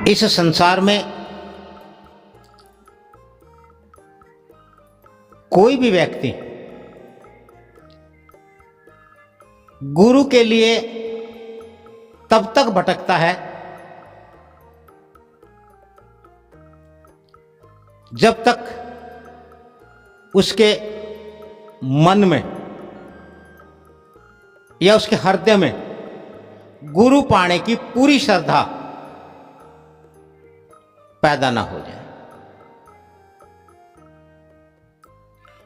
इस संसार में कोई भी व्यक्ति गुरु के लिए तब तक भटकता है जब तक उसके मन में या उसके हृदय में गुरु पाने की पूरी श्रद्धा पैदा ना हो जाए।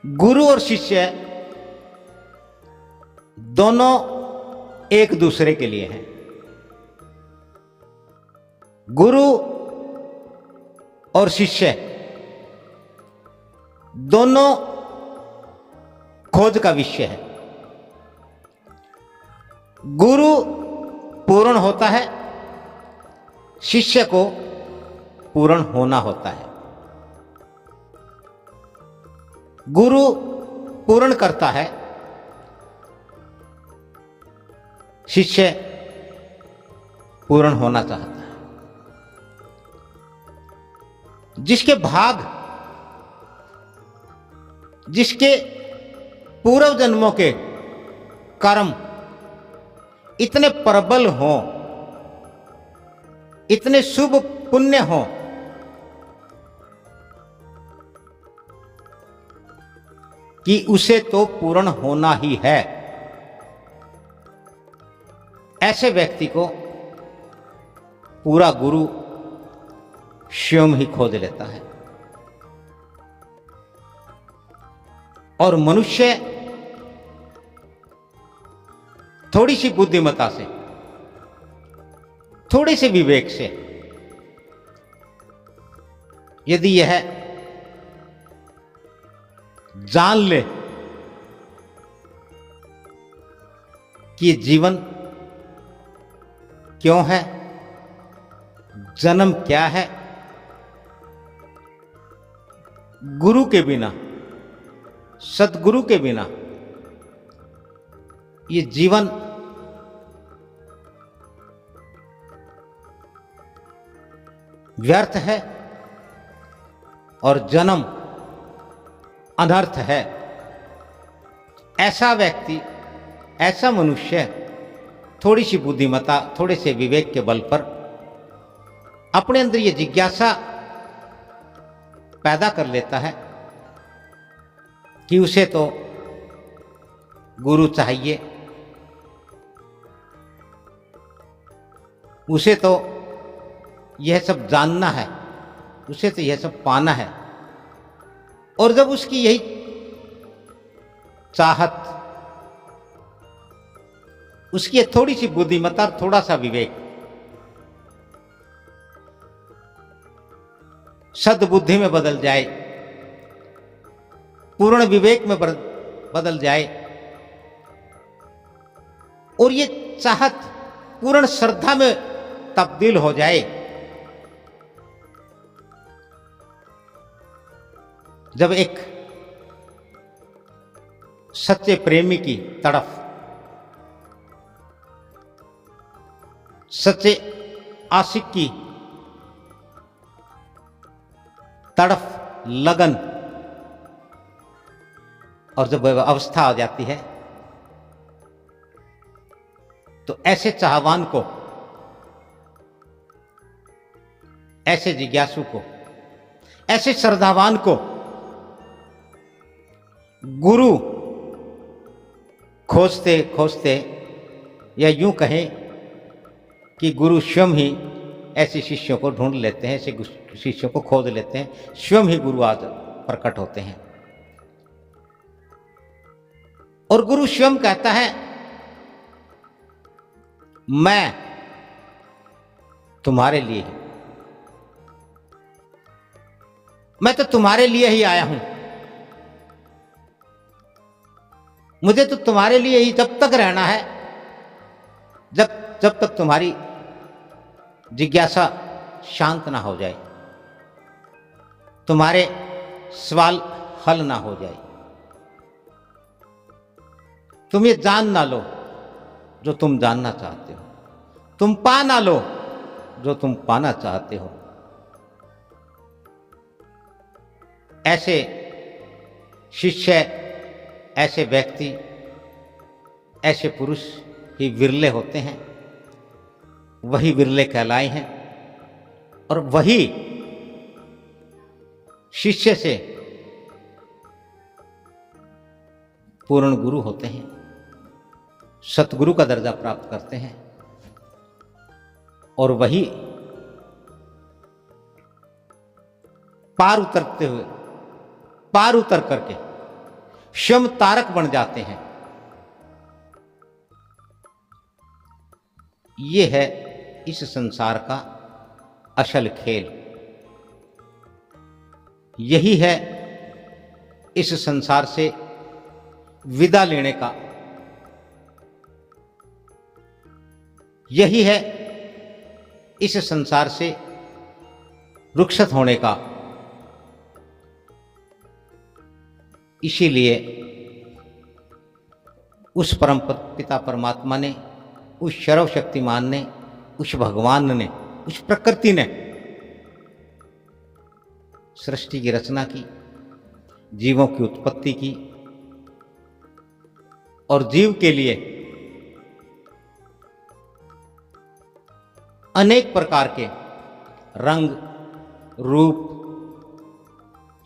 गुरु और शिष्य दोनों एक दूसरे के लिए हैं। गुरु और शिष्य दोनों खोज का विषय है। गुरु पूर्ण होता है, शिष्य को पूर्ण होना होता है। गुरु पूर्ण करता है, शिष्य पूर्ण होना चाहता है। जिसके भाग, जिसके पूर्व जन्मों के कर्म इतने प्रबल हों, इतने शुभ पुण्य हों कि उसे तो पूर्ण होना ही है, ऐसे व्यक्ति को पूरा गुरु स्वयं ही खोज लेता है। और मनुष्य थोड़ी सी बुद्धिमत्ता से, थोड़े से विवेक से यदि यह जान ले कि जीवन क्यों है, जन्म क्या है, गुरु के बिना, सद्गुरु के बिना ये जीवन व्यर्थ है और जन्म अनर्थ है, ऐसा व्यक्ति, ऐसा मनुष्य थोड़ी सी बुद्धिमत्ता, थोड़े से विवेक के बल पर अपने अंदर ये जिज्ञासा पैदा कर लेता है कि उसे तो गुरु चाहिए, उसे तो यह सब जानना है, उसे तो यह सब पाना है। और जब उसकी यही चाहत, उसकी थोड़ी सी बुद्धिमत्ता, थोड़ा सा विवेक सद्बुद्धि में बदल जाए, पूर्ण विवेक में बदल जाए और ये चाहत पूर्ण श्रद्धा में तब्दील हो जाए, जब एक सच्चे प्रेमी की तड़फ, सच्चे आशिक की तड़फ, लगन, और जब वह अवस्था आ जाती है तो ऐसे चाहवान को, ऐसे जिज्ञासु को, ऐसे श्रद्धावान को गुरु खोजते खोजते, या यूं कहें कि गुरु स्वयं ही ऐसे शिष्यों को ढूंढ लेते हैं, ऐसे शिष्यों को खोज लेते हैं, स्वयं ही गुरु आज प्रकट होते हैं। और गुरु स्वयं कहता है, मैं तुम्हारे लिए ही, मैं तो तुम्हारे लिए ही आया हूं, मुझे तो तुम्हारे लिए ही जब तक रहना है, जब तक तुम्हारी जिज्ञासा शांत ना हो जाए, तुम्हारे सवाल हल ना हो जाए, तुम ये जान ना लो जो तुम जानना चाहते हो, तुम पा ना लो जो तुम पाना चाहते हो। ऐसे शिष्य, ऐसे व्यक्ति, ऐसे पुरुष ही विरले होते हैं, वही विरले कहलाए हैं और वही शिष्य से पूर्ण गुरु होते हैं, सतगुरु का दर्जा प्राप्त करते हैं और वही पार उतर करके शम तारक बन जाते हैं। ये है इस संसार का असल खेल। यही है इस संसार से विदा लेने का, यही है इस संसार से रुखसत होने का। इसीलिए उस परम पिता परमात्मा ने, उस सर्वशक्तिमान ने, उस भगवान ने, उस प्रकृति ने सृष्टि की रचना की, जीवों की उत्पत्ति की और जीव के लिए अनेक प्रकार के रंग, रूप,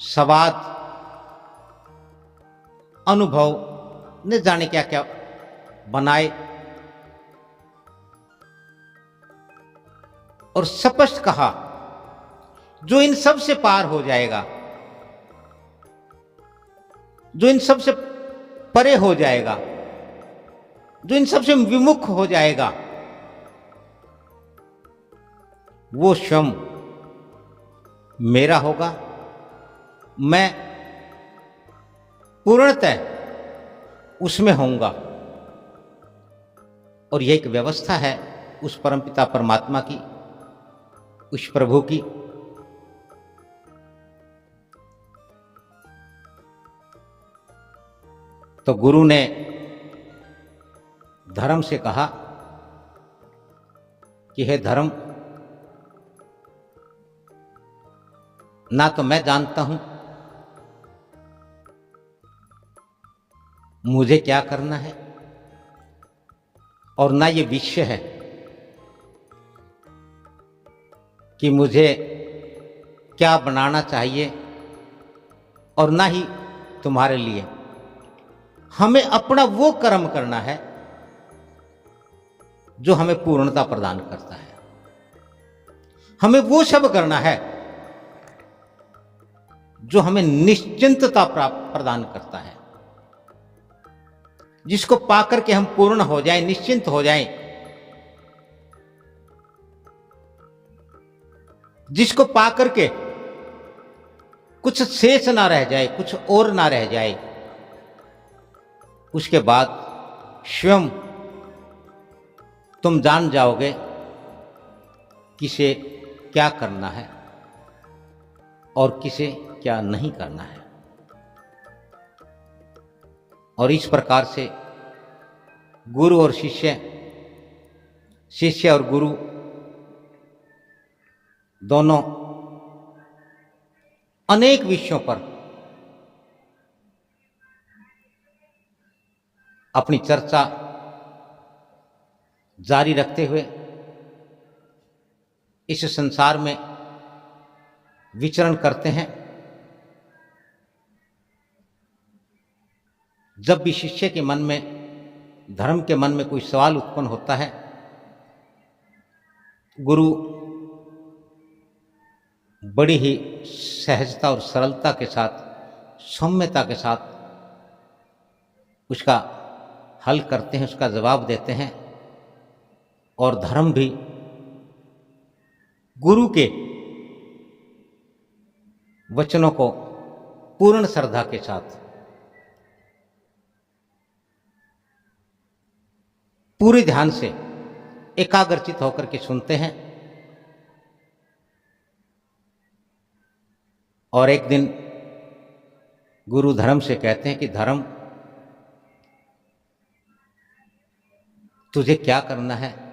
स्वाद, अनुभव न जाने क्या क्या बनाए और स्पष्ट कहा, जो इन सब से पार हो जाएगा, जो इन सब से परे हो जाएगा, जो इन सब से विमुख हो जाएगा, वो स्वयं मेरा होगा। मैं पूर्णतः उसमें होऊंगा। और यह एक व्यवस्था है उस परमपिता परमात्मा की, उस प्रभु की। तो गुरु ने धर्म से कहा कि हे धर्म, ना तो मैं जानता हूं मुझे क्या करना है और ना ये विषय है कि मुझे क्या बनाना चाहिए और ना ही तुम्हारे लिए। हमें अपना वो कर्म करना है जो हमें पूर्णता प्रदान करता है। हमें वो सब करना है जो हमें निश्चिंतता प्रदान करता है, जिसको पाकर के हम पूर्ण हो जाएं, निश्चिंत हो जाएं, जिसको पाकर के कुछ शेष ना रह जाए, कुछ और ना रह जाए। उसके बाद स्वयं तुम जान जाओगे किसे क्या करना है और किसे क्या नहीं करना है। और इस प्रकार से गुरु और शिष्य, शिष्य और गुरु दोनों अनेक विषयों पर अपनी चर्चा जारी रखते हुए इस संसार में विचरण करते हैं। जब भी शिष्य के मन में, धर्म के मन में कोई सवाल उत्पन्न होता है, गुरु बड़ी ही सहजता और सरलता के साथ, सौम्यता के साथ उसका हल करते हैं, उसका जवाब देते हैं। और धर्म भी गुरु के वचनों को पूर्ण श्रद्धा के साथ, पूरे ध्यान से एकाग्रचित होकर के सुनते हैं। और एक दिन गुरु धर्म से कहते हैं कि धर्म, तुझे क्या करना है?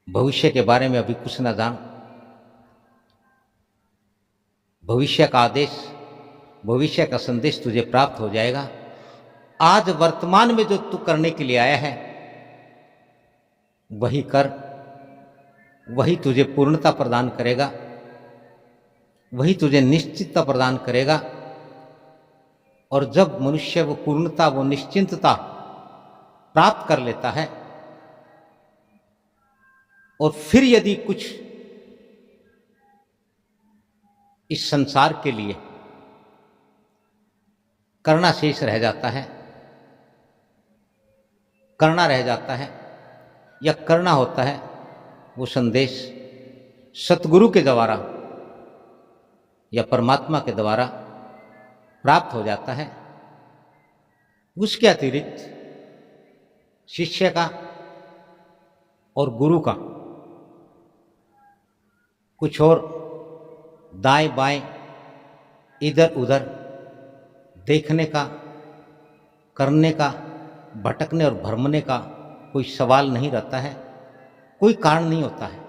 भविष्य के बारे में अभी कुछ न जान, भविष्य का आदेश, भविष्य का संदेश तुझे प्राप्त हो जाएगा। आज वर्तमान में जो तू करने के लिए आया है वही कर, वही तुझे पूर्णता प्रदान करेगा, वही तुझे निश्चितता प्रदान करेगा। और जब मनुष्य वो पूर्णता, वो निश्चिंतता प्राप्त कर लेता है और फिर यदि कुछ इस संसार के लिए करना शेष रह जाता है, करना रह जाता है या करना होता है, वो संदेश सतगुरु के द्वारा या परमात्मा के द्वारा प्राप्त हो जाता है। उसके अतिरिक्त शिष्य का और गुरु का कुछ और दाएं बाएं इधर उधर देखने का, करने का, भटकने और भ्रमने का कोई सवाल नहीं रहता है, कोई कारण नहीं होता है।